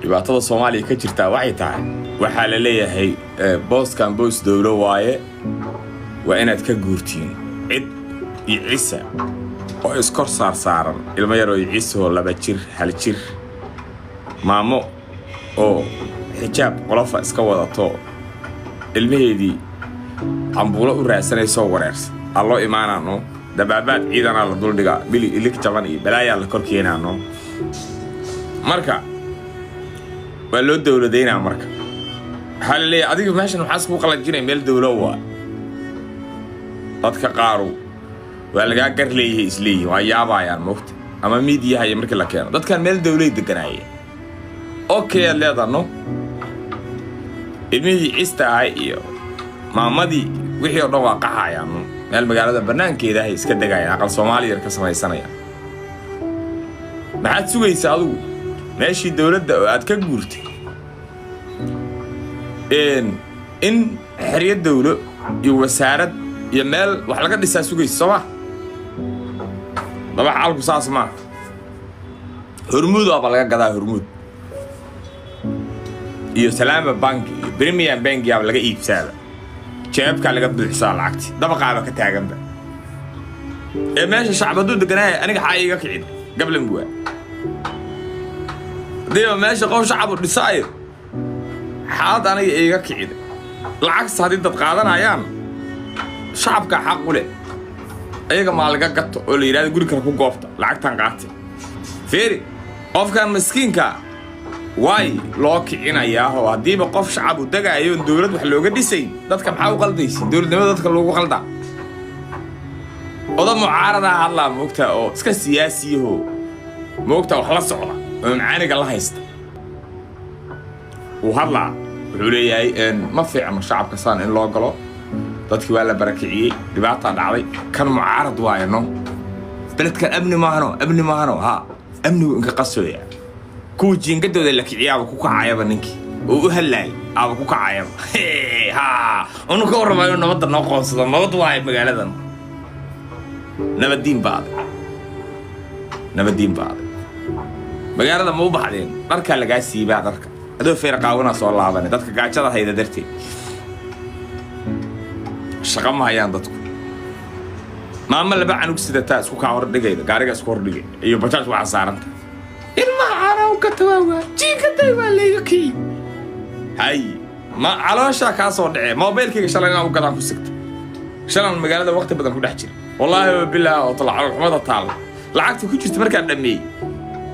dhibaatada Soomaaliya ka jirta waxay tahay waxa la leeyahay booskan boos dawlo waaye waa inaad ka guurtiin cid iyo ciisa oo iskor saaran ilmo yar oo ciisa oo 2 jir 1 jir maamo oo xijaab qolofa iska wadato ilmaheedii ambuulo u raadsanayso wareersan allo imaanano dabaabaad ciidana la dul dhiga bili ilik jaban iyo balaaya la kor keenaano marka waa loo dawladeynaa marka hal leey adiga meeshan waxa isku qalajinay meel dawlo waa dadka qaaru waa laga gar leeyahay isleeyahay waa yaabayaan moogta ama media ay markii la keeno dadkan meel dawlad deganaayeen okay leedano ilmihii istaay iyo maamadii wixii oo dhan waa qaxayaan meel magaalada banaankeeda ay iska degayaan aqal Soomaaliya ka samaysanayaan maxaad sugaysaa adigu meeshii dawladda aad ka guurtay in xiriyad dawlo iyo wasaarad iyo meel wax laga dhisaa sugaysaa Soomaa laba xalku saas ma Hormuud oo laga gadaa Hormuud iyo Salaama Bank iyo Premier Bank yaa laga iibsada jeebka laga buuxsaa lacagti dabaqaaba ka taaganba meesha shacbadu deganaa aniga xayiga kicid qablan buwa deeyo meesha qof shacab u dhisay xaad aniga iga kicid lacag saadid dad qaadanayaan shacabka xaq u leh ayaga ma laga gato oo la yiraahdo guri kale ku goobta lacagtan qaatay feeri qofkan miskiinka way loo kicinayaa oo hadiiba qof shacab u dagaayo dawlad wax looga dhisay dadka maxaa u qaldaysi dawladnimada dadka loogu qaldaa oda mucaarada hadla moogta oo iska siyaasiyo moogta wax la socda oo macaaniga la haysta oo hadla wuxuu leeyahay ma fiicno shacabka saan in loo galo dadkii waa la barakiciyay dhibaato dhacday kan mucaarad waayno beledka amni maahano ha amnigu inka qasooya ku jiingadooda la kiciyaaba ku kacayaba ninkii oo u halay aba ku kacayaba ha anu ka waramayo nabad noo qoonsado nabad waay magaaladan nabadiin baad magaalada ma u baxdeen dharka laga siibaa dharka adoo feer qaawna soo laabanay dadka gaajada hayda dartii shaqa ma hayaan dadku maama laba canug sidata isku ka hor dhigayda gaariga isku hor dhigay iyo bajaaj waxa saaranta ilma araw ka tawa jiinkatay waa leeyakii hay ma caloosha ka soo dhacay mobilkayga shalayna u gadaan ku sigta shalan magaalada waqti badan ku dhex jira wallahi billaah oo talac xumada taal lacagta ku jirta markaan dhameey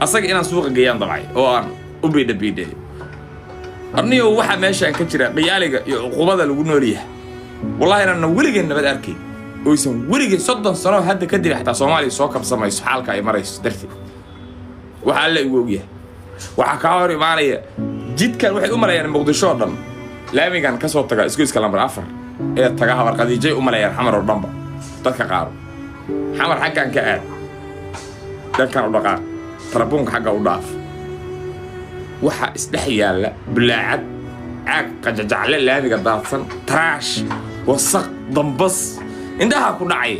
asaga inaan suuqa geeyaan dabay oo aan u biidhay arniyo waxa meesha ka jira qiyaaliga iyo uqubada lagu nooliyahay wallahi inaan weligeed nabad arkay oo isan weligeed 30 sano hadda kadib xataa Soomaaliya soo kabsamayso xaalka ay marayso dartii waxa la igu ogyahay waxa ka hor imaanaya jidkan waxay u maleeyaan Muqdisho dhan laamigan ka soo taga isgoyska lambar 4 ee taga habar qadiijay u maleeyaan xamar oo dhanba dadka qaar xamar xaggan ka aad dadkan u dhaqaa tarabuunka xagga u dhaaf waxa isdhex yaala bilaacad caag qajajacle laamiga daadsan trash wasaq dambas indaha ku dhacay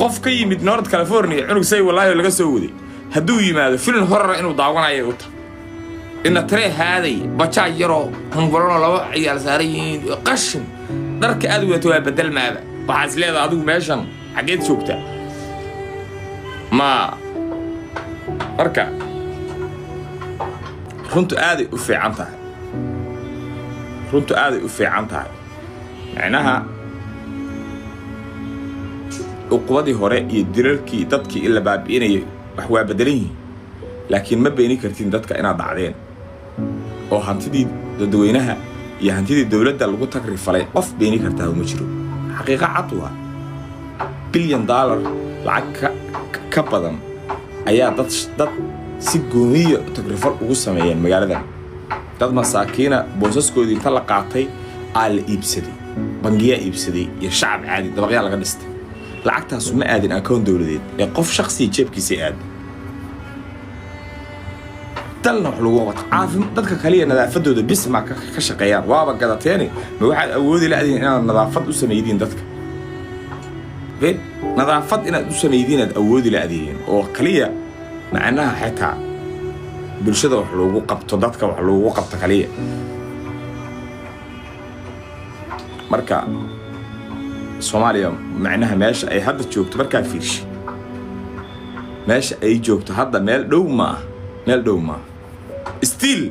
qof ka yimid North California cunug say wallahi laga soo waday hadduu yimaado film horror inuu daawanayo u tahay inna tare haaday bajaaj yaro hanbarano laba ciyaal saarayeen qashin dharka aad u wato waa bedel maada waxa isleedahay adigu meeshan xageed joogta ma marka runtu aad u fiican tahay macnaha uqwadii hore iyo dirarkii dadkii ila baabiinayay wax waa bedelan laakiin ma beeni kartiin dadka inaad dhacdeen oo hantidii dadweynaha iyo hantidii dawladda lagu tagrifalay qof beeni kartaa uma jiro xaqiiqo cad waa $1 billion lacag ka badan ayaa dad si goomiyo tagrifal ugu sameeyeen magaaladan dad masaakiina boosaskoodii inta la qaatay aal iibsaday bangiya iibsaday iyo shacab caadi dabaqya laga dhistay lacagtaas ma aadin account dawladeed ee qof shakhsi jeebkiisa aad dalna wax lagu qabto caafim dadka kaliya nadaafadooda bisma ka shaqeeyaan waaba gadateeni ma waxaad awoodi lahayd inaad nadaafad u sameeydiin dadka nadaafad inaad u sameeydiin aad awoodi lahayd oo kaliya macnaha xitaa bulshada wax loogu qabto dadka wax loogu qabto kaliya marka Soomaaliya macnaha meesha ay hadda joogto markaa fiirshi meesha ay joogto hadda meel dhow ma still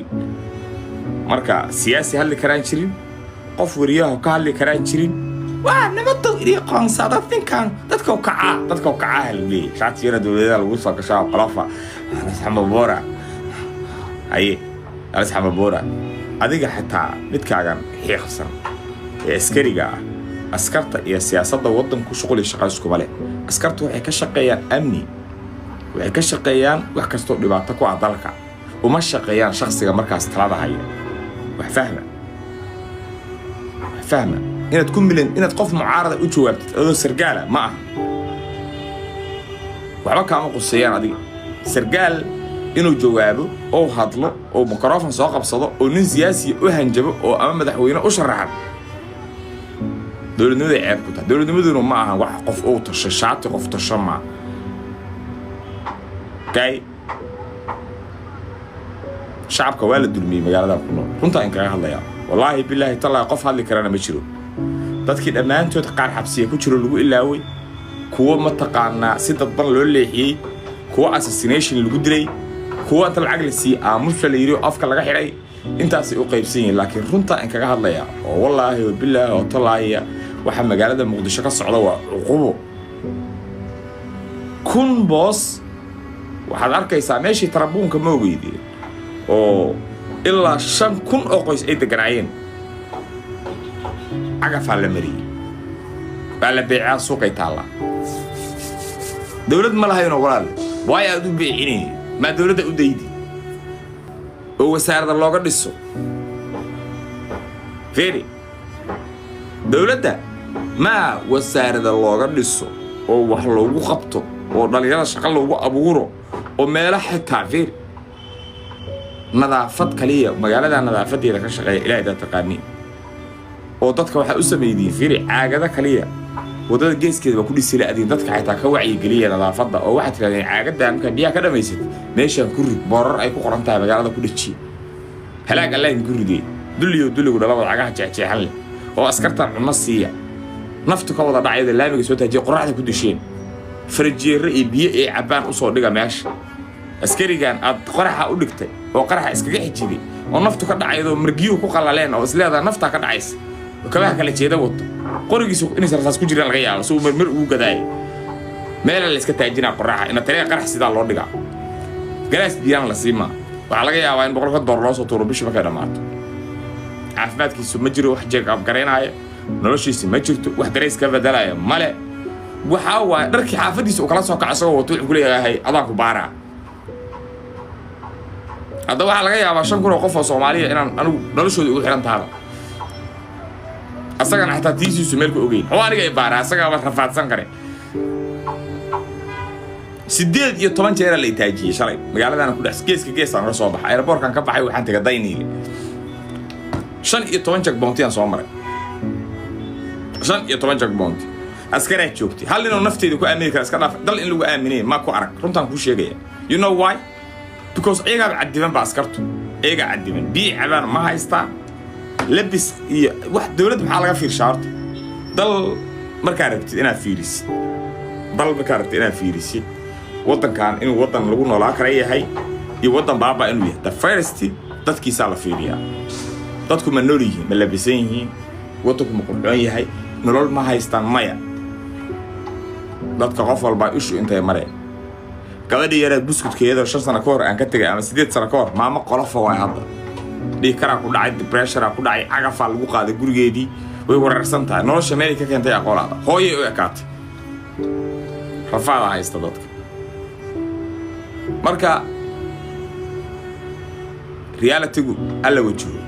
marka siyaasi hadli karaan jirin qof wariyaha ka hadli karaan jirin waa nabadda iri qoonsada dadka kaca halbi shaatiyada dawladda lagu soo gashaa qalafa asxama boora adiga xitaa midkaagan xiiqsan ee askariga askarta iyo siyaasadda wadanku shaqo shaqo male askartu waxay ka shaqeeyaan amni waxay ka shaqeeyaan wax kasto dhibaato ku ah dalka uma shaqeeyaan shakhsiga markaas talada haya wax fahma inaad ku milan inaad qof mucaarada u jawaabtid oo sargaala ma ah waxba kaama quseeyaan adiga sargaal inuu jawaabo oo hadlo oo mikrofon soo qabsado oo nin siyaasi u hanjabo oo ama madaxweyne u sharaxan dawladnimada ceeb ku tahay dawladnimaduna ma aha wax qof oo tasho shaati qof tasho ma kay shacabka waa la dulmiyay magaalada ku nool runta in kaga hadlaya wallahi billahi talaa qof hadli karana ma jiro dadkii dhamaantood qaar xabsiga ku jiro lagu ilaaway kuwa ma taqaanaa si dadban loo leexiyay kuwa assassination lagu dilay kuwa inta lacag la sii aamusha la yiri afka laga xiray intaas ay u qaybsan yihiin laakiin runta in kaga hadlaya oo wallahi billahi oo talaaya waxa magaalada Muqdisho ka socda waa uqubo kun boos waxaad arkaysaa meeshii tarabuunka ma ogeydii oo ilaa 5,000 oo qoys ay deganaayeen cagafaa la mariyay baa la beecaa suuqay taala dawlad ma lahayn walaal way aad u beecinay ma dawladda u daydi oo wasaaradda looga dhiso fiiri dawladda ma wasaaradda looga dhiso oo wax loogu qabto oo dhalinyarada shaqo loogu abuuro oo meelaha xitaa fiiri nadaafad kaliya magaalada nadaafadeeda ka shaqeeya ilaahay dad taqaaniin oo dadka waxa u sameeyay fiiri caagada kaliya wadada geeskeeda ku dhisay laadin dadka xitaa ka wacyi galiya nadaafada oo waxa tiraadeen caagada marka biyaha ka dhamaysid meesha ku rid boorar ay ku qoran tahay magaalada ku dhici halaag Allah in guriday duligu dhalada cagaha jeexjeexan oo askarta cunno siiya naftu ka wada dhacayda laamiga soo taajay qorraxda ku disheen farjeer iyo biyo ee cabaan u soo dhiga meesha askarigan aad qoraxa u dhigtay oo qaraxa iskaga xijibay oo naftu ka dhacaydo margiyo ku qalaleen oo isleeda nafta ka dhacays kabaha kala jeeda wato qorigiisu in sarfaas ku jiraan laga yaabo soo mar uu gaday meel la iska taajina qoraxa in tariiq qarax sida loo dhiga galaas biyaan la siima waxa laga yaabaa in $100 loo soo tuuro bisha ka dhamaato caafimaadkiisu ma jiro wax jeeg ab gareenaya noloshiisa ma jirto wax dareys ka badalaya male waxa waa dharkii xaafadiisa oo kala soo kacay wato wuxuu leeyahay adaan ku baara hadda waxa laga yaabaa 5,000 oo qof oo Soomaaliya inaan anigu noloshooda ugu xiran tahay asagana xataa tiisiisu meel ku ogeyn oo aniga ay baara asaga waa rafaadsan kare 18 jeer la itaajiyay shalay magaaladana ku dhax geeska soo baxay airportkan ka baxay waxaan tagay Dayniile 15 checkpoint aan soo maray 15 checkpoint askari joogtay hal inuu nafteedu ku aamini kara iska dhaaf dal in lagu aaminay ma ku arag runtan ku sheegaya you know why because ayaga cadiban ba askartu ayaga cadiban bii cabaan ma haystaa labis iyo wax dawladda waxa laga fiirshaarto dal marka aragtid inaad fiirisid wadankan inuu wadan lagu noolaa kara yahay iyo wadan baaba inuu yahay the first dadkiisa la fiiriyaa dadku ma nool yihiin ma labisan yihiin wadanku ma qurxoon yahay nolol ma haystaan maya dadka qof walba ishu intay mareen gabadha yar buskudkeeda 5 sano ka hor aan ka tagay ama 8 sano ka hor maama qolof way hadda dhiikara ku dhacay depression ku dhacay cagafa lagu qaaday gurigeedii way wararsan tahay nolosha meel ka keentay aqoonada hooyo oo akaatay rafaada haysta dadka marka reality alla wajiho